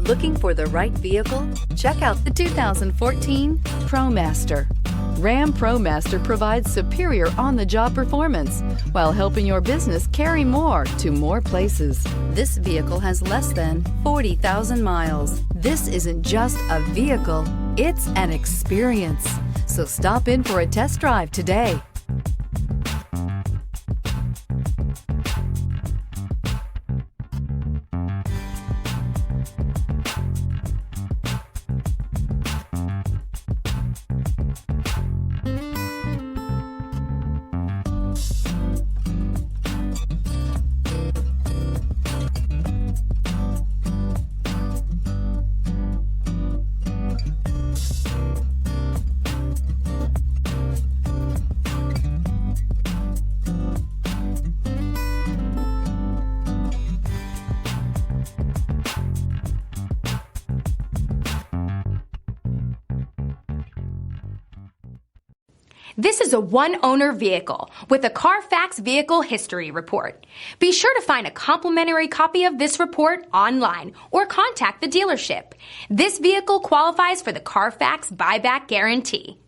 Looking for the right vehicle? Check out the 2014 ProMaster. Ram ProMaster provides superior on-the-job performance while helping your business carry more to more places. This vehicle has less than 40,000 miles. This isn't just a vehicle, it's an experience. So stop in for a test drive today. This is a one-owner vehicle with a Carfax Vehicle History Report. Be sure to find a complimentary copy of this report online or contact the dealership. This vehicle qualifies for the Carfax Buyback Guarantee.